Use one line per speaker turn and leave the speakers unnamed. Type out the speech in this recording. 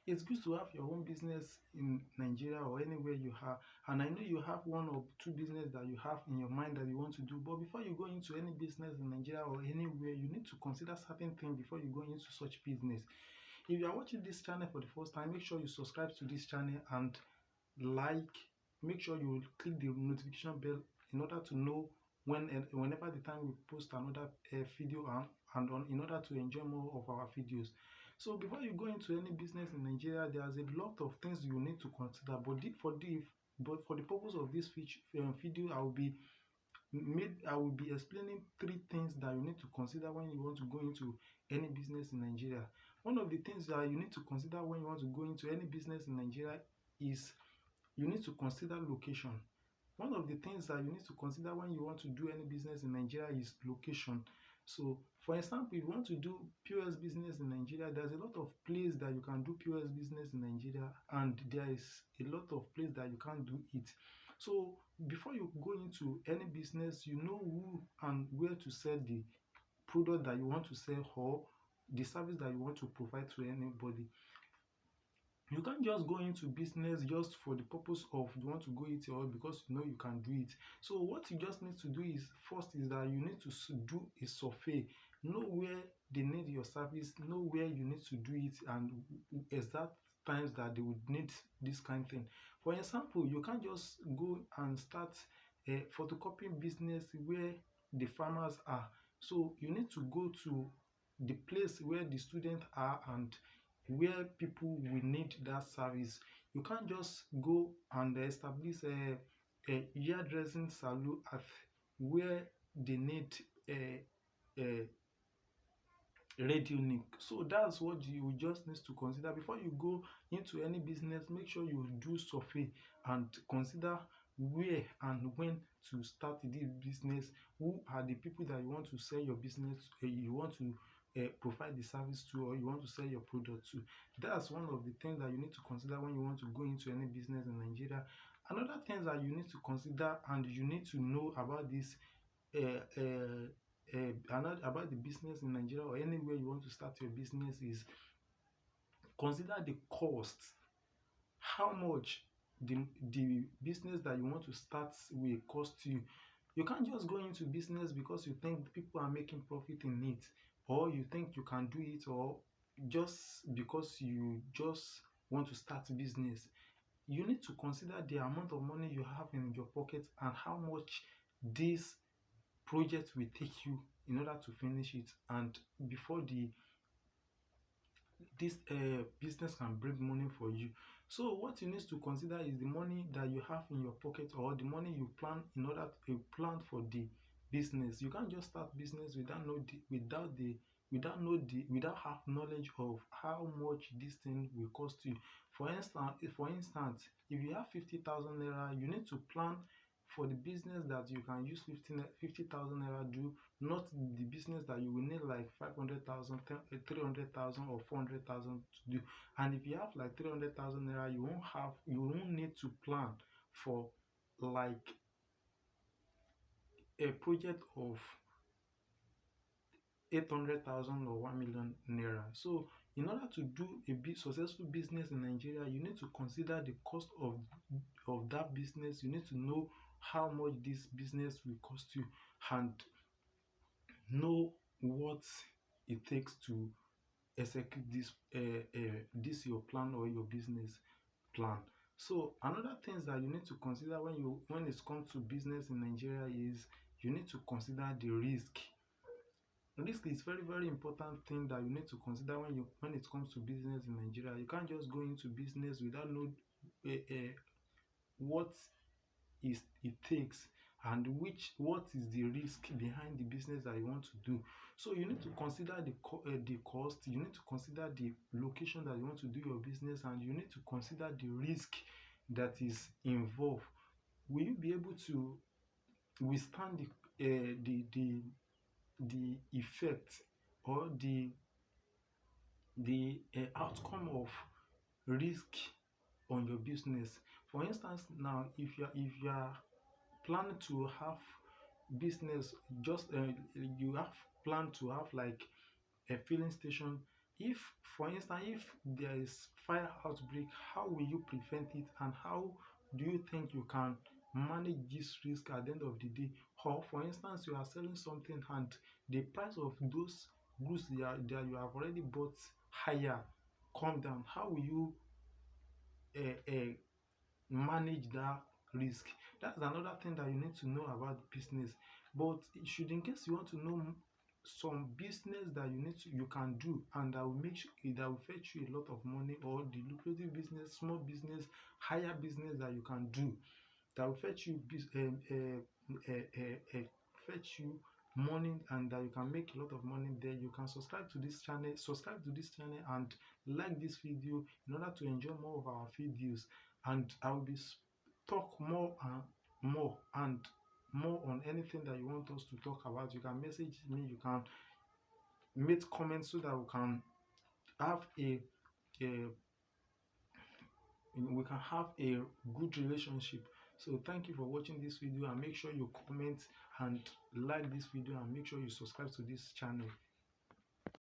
It's good to have your own business in Nigeria or anywhere you have. And I know you have one or two business that you have in your mind that you want to do. But before you go into any business in Nigeria or anywhere, you need to consider certain things before you go into such business. If you are watching this channel for the first time, make sure you subscribe to this channel and like. Make sure you click the notification bell in order to know whenever the time we post another video, in order to enjoy more of our videos. So before you go into any business in Nigeria, there's a lot of things you need to consider. But for the purpose of this video, I will be explaining three things that you need to consider when you want to go into any business in Nigeria. One of the things that you need to consider when you want to go into any business in Nigeria is you need to consider location. One of the things that you need to consider when you want to do any business in Nigeria is location. So, for example, if you want to do POS business in Nigeria, there's a lot of places that you can do POS business in Nigeria, and there is a lot of places that you can't do it. So, before you go into any business, you know who and where to sell the product that you want to sell or the service that you want to provide to anybody. You can't just go into business just for the purpose of you want to go it or because you know you can do it. So what you just need to do is first is that you need to do a survey, know where they need your service, know where you need to do it, and exact times that they would need this kind of thing. For example, you can't just go and start a photocopying business where the farmers are. So you need to go to the place where the students are and where people will need that service. You can't just go and establish a hairdressing salon at where they need a radio link. So that's what you just need to consider before you go into any business. Make sure you do survey and consider where and when to start this business. Who are the people that you want to sell your business, you want to provide the service to, or you want to sell your product to. That's one of the things that you need to consider when you want to go into any business in Nigeria. Another thing that you need to consider and you need to know about this about the business in Nigeria or anywhere you want to start your business is consider the cost. How much the business that you want to start will cost you. You can't just go into business because you think people are making profit in it, or you think you can do it, or just because you just want to start business. You need to consider the amount of money you have in your pocket and how much this project will take you in order to finish it, and before this business can bring money for you. So what you need to consider is the money that you have in your pocket or the money you plan in order to plan for the business. You can't just start business without have knowledge of how much this thing will cost you. For instance, if you have 50,000 naira, you need to plan for the business that you can use 50,000 naira do, not the business that you will need like 500,000, 300,000 or 400,000 to do. And if you have like 300,000 naira, you won't need to plan for like a project of 800,000 or 1 million naira. So in order to do a successful business in Nigeria, you need to consider the cost of that business. You need to know how much this business will cost you and know what it takes to execute this your plan or your business plan. So another things that you need to consider when it comes to business in Nigeria is you need to consider the risk. Risk is very very important thing that you need to consider when it comes to business in Nigeria. You can't just go into business without know what is it takes and what is the risk behind the business that you want to do. So you need to consider the cost, you need to consider the location that you want to do your business, and you need to consider the risk that is involved. Will you be able to withstand the effect or the outcome of risk on your business? For instance, now if you are planning to have business, just you have plan to have like a filling station If, for instance, if there is fire outbreak, how will you prevent it, and how do you think you can manage this risk at the end of the day? Or for instance, you are selling something and the price of those goods that you have already bought higher come down. How will you uh, manage that risk? That's another thing that you need to know about business. But it should, in case you want to know some business that you can do, and that will that will fetch you a lot of money, or the lucrative business, small business, higher business that you can do, that will fetch you money, and that you can make a lot of money there, you can subscribe to this channel and like this video in order to enjoy more of our videos. And I will be talk more and more on anything that you want us to talk about. You can message me, you can make comments, so that have a, a we can have a good relationship. So thank you for watching this video, and make sure you comment and like this video, and make sure you subscribe to this channel.